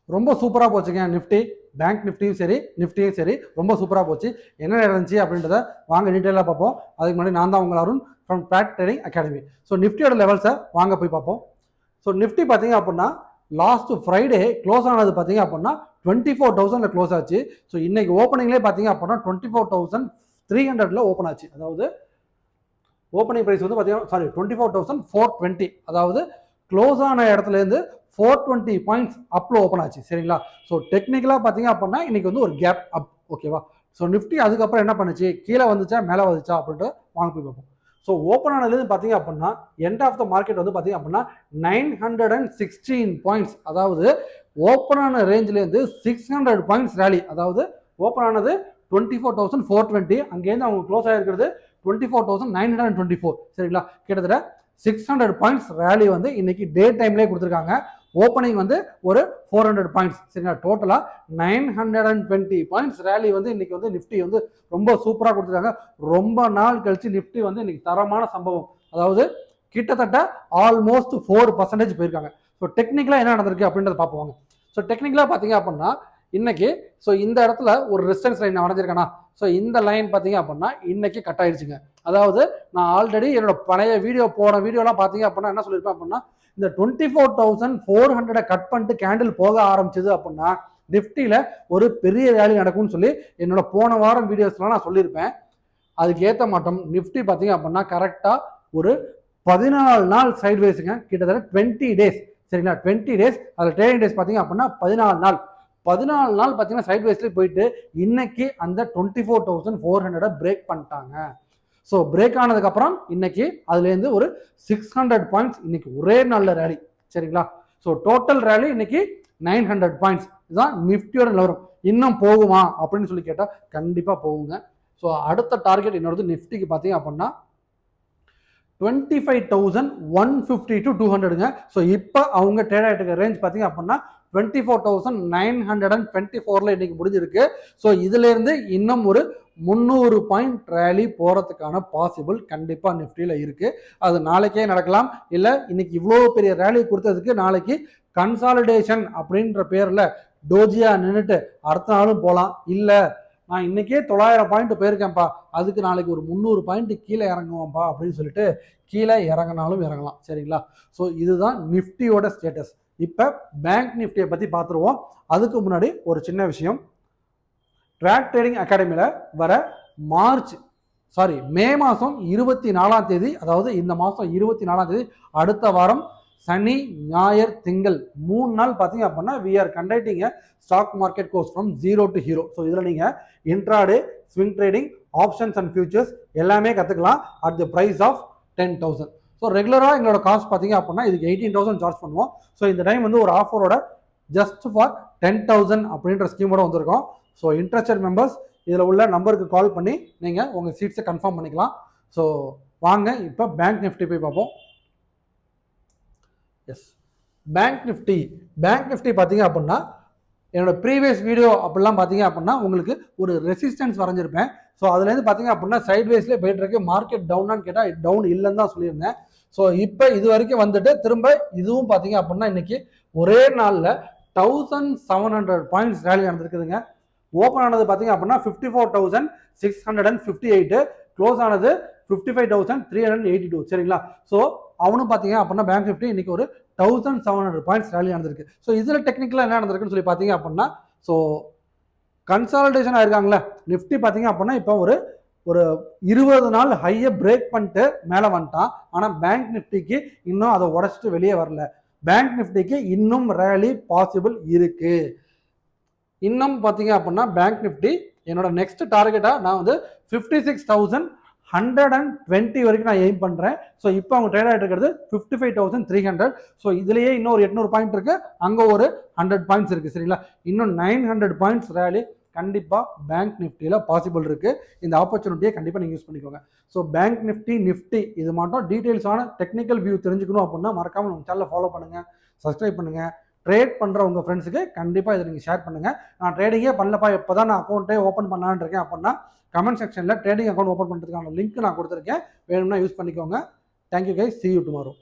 ரொம்ப சூப்பராக போச்சுங்க நிஃப்டி. பேங்க் நிஃப்டியும் சரி நிஃப்டியும் சரி ரொம்ப சூப்பராக போச்சு. என்ன நடந்துச்சு அப்படின்றத வாங்க டீட்டெயிலாக பார்ப்போம். அதுக்கு முன்னாடி நான் தான் உங்கள் Arun from Brad Trading Academy. So நிஃப்டியோட லெவல்ஸை வாங்க போய் பார்ப்போம். ஸோ நிஃப்டி பார்த்தீங்க அப்படின்னா லாஸ்ட் ஃப்ரைடே க்ளோஸ் ஆனது பார்த்தீங்க அப்படின்னா 24,000 க்ளோஸ் ஆச்சு. ஸோ இன்னைக்கு ஓப்பனிங்லேயே பார்த்தீங்க அப்படின்னா 24,300 ஓப்பன் ஆச்சு. அதாவது ஓப்பனிங் ப்ரைஸ் வந்து பார்த்தீங்கன்னா 24,420. அதாவது க்ளோஸ் ஆன இடத்துலேருந்து 420 பாயிண்ட்ஸ் அப்ல ஓப்பன் ஆச்சு. சரிங்களா? ஸோ டெக்னிக்கலாக பார்த்தீங்க அப்படின்னா இன்னைக்கு வந்து ஒரு கேப் அப். ஓகேவா? ஸோ நிஃப்டி அதுக்கப்புறம் என்ன பண்ணுச்சு, கீழே வந்துச்சா மேலே வந்துச்சா அப்படின்ட்டு வாங்க போய் பார்ப்போம். ஸோ ஓப்பன் ஆனதுலேருந்து பார்த்தீங்க அப்படின்னா எண்ட் ஆஃப் த மார்க்கெட் வந்து பார்த்தீங்க அப்படின்னா 916 பாயிண்ட்ஸ். அதாவது ஓப்பன் ஆன ரேஞ்சிலேருந்து 600 பாயிண்ட்ஸ் ரேலி. அதாவது ஓப்பன் ஆனது 24,420, அங்கேருந்து அவங்க க்ளோஸ் ஆகிருக்கிறது 24,924. சரிங்களா? கிட்டத்தட்ட 600 பாயிண்ட்ஸ் ரேலி வந்து இன்னைக்கு டே டைம்லேயே கொடுத்துருக்காங்க. ஓப்பனிங் வந்து ஒரு 400 பாயிண்ட்ஸ். சரிங்களா? டோட்டலாக 920 பாயிண்ட்ஸ் ரேலி வந்து இன்னைக்கு வந்து நிஃப்டி வந்து ரொம்ப சூப்பராக கொடுத்துருக்காங்க. ரொம்ப நாள் கழிச்சு நிஃப்டி வந்து இன்னைக்கு தரமான சம்பவம். அதாவது கிட்டத்தட்ட ஆல்மோஸ்ட் 4% போயிருக்காங்க. ஸோ டெக்னிக்கலாக என்ன நடந்திருக்கு அப்படின்றத பார்ப்போம். ஸோ டெக்னிக்கலாக பார்த்தீங்க அப்படின்னா இன்னைக்கு ஸோ இந்த இடத்துல ஒரு ரெசிஸ்டன்ஸ் லைன் வரைஞ்சிருக்கேனா, ஸோ இந்த லைன் பார்த்தீங்க அப்படின்னா இன்னைக்கு கட் ஆயிடுச்சுங்க. அதாவது நான் ஆல்ரெடி என்னோட பழைய போன வீடியோலாம் பார்த்தீங்க அப்படின்னா என்ன சொல்லியிருப்பேன் அப்படின்னா, இந்த 24,400 கட் பண்ணிட்டு கேண்டில் போக ஆரம்பிச்சது அப்படின்னா நிஃப்டியில் ஒரு பெரிய ரேலி நடக்கும்னு சொல்லி என்னோட போன வாரம் வீடியோஸ்லாம் நான் சொல்லியிருப்பேன். அதுக்கு ஏற்ற மாட்டோம் நிஃப்டி பார்த்தீங்க அப்படின்னா கரெக்டாக ஒரு 14 நாள் சைட்வேஸுங்க. கிட்டத்தட்ட 20 டேஸ். சரிங்களா? 20 டேஸ். அதில் ட்ரேடிங் டேஸ் பார்த்தீங்க அப்படின்னா 14 நாள். 14 நாள் பார்த்தீங்கன்னா சைட்வேஸ்லேயே போயிட்டு இன்னைக்கு அந்த 24,400 பிரேக் பண்ணிட்டாங்க. ஸோ பிரேக் ஆனதுக்கப்புறம் இன்னைக்கு அதுலேருந்து ஒரு 600 பாயிண்ட்ஸ் இன்னைக்கு ஒரே நல்ல ரேலி. சரிங்களா? ஸோ டோட்டல் ரேலி இன்னைக்கு 900 பாயிண்ட்ஸ். இதுதான் நிஃப்டியோட நிலவரம். இன்னும் போகுமா அப்படின்னு சொல்லி கேட்டால் கண்டிப்பாக போகுங்க. ஸோ அடுத்த டார்கெட் என்னோட நிஃப்டிக்கு பார்த்தீங்க அப்படின்னா 25,150 to 200ங்க. ஸோ இப்போ அவங்க ட்ரேட் ஆகிட்டு இருக்க ரேஞ்ச் பார்த்தீங்க அப்படின்னா 24,924 இன்னைக்கு முடிஞ்சிருக்கு. ஸோ இதுலேருந்து இன்னும் ஒரு 300 பாயிண்ட் ரேலி போகிறதுக்கான பாசிபிள் கண்டிப்பாக நிஃப்டியில் இருக்குது. அது நாளைக்கே நடக்கலாம். இல்லை இன்னைக்கு இவ்வளோ பெரிய ரேலி கொடுத்ததுக்கு நாளைக்கு கன்சாலிடேஷன் அப்படின்ற பேரில் டோஜியா நின்றுட்டு அடுத்த நாளும் போகலாம். இல்லை நான் இன்னைக்கே 900 பாயிண்ட் போயிருக்கேன்ப்பா, அதுக்கு நாளைக்கு ஒரு 300 பாயிண்ட் கீழே இறங்குவோம்ப்பா அப்படின்னு சொல்லிட்டு கீழே இறங்கினாலும் இறங்கலாம். சரிங்களா? ஸோ இதுதான் நிஃப்டியோட ஸ்டேட்டஸ். இப்போ பேங்க் நிஃப்டியை பற்றி பார்த்துருவோம். அதுக்கு முன்னாடி ஒரு சின்ன விஷயம். பிராட் ட்ரேடிங் அகாடமியில் வர மே மாதம் 24ஆம் தேதி, அதாவது இந்த மாதம் 24ஆம் தேதி, அடுத்த வாரம் சனி ஞாயிறு திங்கள் 3 நாள் பார்த்தீங்க அப்படின்னா we are conducting a stock market course from zero to hero. So இதில் நீங்கள் intraday, swing trading, options and futures எல்லாமே கற்றுக்கலாம் at the price of 10,000. So ரெகுலராக எங்களோட காஸ்ட் பார்த்தீங்க அப்படின்னா இதுக்கு 18,000 சார்ஜ் பண்ணுவோம். ஸோ இந்த டைம் வந்து ஒரு ஆஃபரோட ஜஸ்ட் ஃபார் 10,000 அப்படின்ற ஸ்கீமோட வந்திருக்கோம். ஸோ இன்ட்ரெஸ்டட் மெம்பர்ஸ் இதில் உள்ள நம்பருக்கு கால் பண்ணி நீங்கள் உங்கள் சீட்ஸை கன்ஃபார்ம் பண்ணிக்கலாம். ஸோ வாங்க இப்போ பேங்க் நிஃப்டி போய் பார்ப்போம். எஸ், பேங்க் நிஃப்டி பார்த்தீங்க அப்படின்னா என்னோட ப்ரீவியஸ் வீடியோ அப்படிலாம் பார்த்தீங்க அப்படின்னா உங்களுக்கு ஒரு ரெசிஸ்டன்ஸ் வரைஞ்சிருப்பேன். ஸோ அதுலேருந்து பார்த்தீங்க அப்படின்னா சைட்வேஸ்லேயே போயிட்டு இருக்கு. மார்க்கெட் டவுனான்னு கேட்டால் டவுன் இல்லைன்னு தான் சொல்லியிருந்தேன். ஸோ இப்போ இது வரைக்கும் வந்துட்டு திரும்ப இதுவும் பார்த்தீங்க அப்படின்னா இன்னைக்கு ஒரே நாளில் 1,700 பாயிண்ட்ஸ் ரேலி நடந்திருக்குதுங்க. ஓப்பன் ஆனது பார்த்தீங்க அப்படின்னா 54,658, க்ளோஸ் ஆனது 55,382. சரிங்களா? ஸோ அவனும் பார்த்தீங்க அப்படின்னா பேங்க் நிஃப்டி இன்னைக்கு ஒரு 1,700 பாயிண்ட்ஸ் ரேலி நடந்திருக்கு. ஸோ இதில் டெக்னிக்கலாக என்ன நடந்திருக்குன்னு சொல்லி பார்த்தீங்க அப்படின்னா ஸோ கன்சாலிடேஷன் ஆயிருக்காங்களே நிஃப்டி பார்த்தீங்க அப்படின்னா இப்போ ஒரு 20 நாள் ஹையை பிரேக் பண்ணிட்டு மேலே வந்துட்டான். ஆனால் பேங்க் நிஃப்டிக்கு இன்னும் அதை உடச்சிட்டு வெளியே வரல. பேங்க் நிஃப்டிக்கு இன்னும் ரேலி பாசிபிள் இருக்கு. இன்னும் பார்த்தீங்க அப்படின்னா பேங்க் நிஃப்டி என்னோட நெக்ஸ்ட் டார்கெட்டாக நான் வந்து 56,120 வரைக்கும் நான் எய்ம் பண்ணுறேன். ஸோ இப்போ அவங்க ட்ரேட் ஆகிட்டு இருக்கிறது 55,300. ஸோ இதுலேயே இன்னும் ஒரு 800 பாயிண்ட் இருக்குது, அங்கே ஒரு 100 பாயிண்ட்ஸ் இருக்குது. சரிங்களா? இன்னும் 900 பாயிண்ட்ஸ் ரேலி கண்டிப்பாக பேங்க் நிஃப்டியில் பாசிபிள் இருக்குது. இந்த ஆப்பர்ச்சுனிட்டியை கண்டிப்பாக நீங்கள் யூஸ் பண்ணிக்கோங்க. ஸோ பேங்க் நிஃப்டி இது மட்டும் டீட்டெயில்ஸான டெக்னிக்கல் வியூ தெரிஞ்சுக்கணும் அப்படின்னா மறக்காமல் நம்ம சேனலை ஃபாலோ பண்ணுங்கள், சப்ஸ்கிரைப் பண்ணுங்கள். ட்ரேட் பண்ணுற உங்கள் ஃப்ரெண்ட்ஸுக்கு கண்டிப்பாக இதை நீங்கள் ஷேர் பண்ணுங்கள். நான் ட்ரேடிங்கே பண்ணலப்பா, இப்போ தான் நான் அக்கௌண்ட்டே ஓப்பன் பண்ணலான்னு இருக்கேன் அப்படின்னா கமெண்ட் செக்ஷனில் ட்ரேடிங் அக்கௌண்ட் ஓப்பன் பண்ணுறதுக்கான லிங்க் நான் கொடுத்துருக்கேன், வேணும்னா யூஸ் பண்ணிக்கோங்க. Thank you guys, see you tomorrow.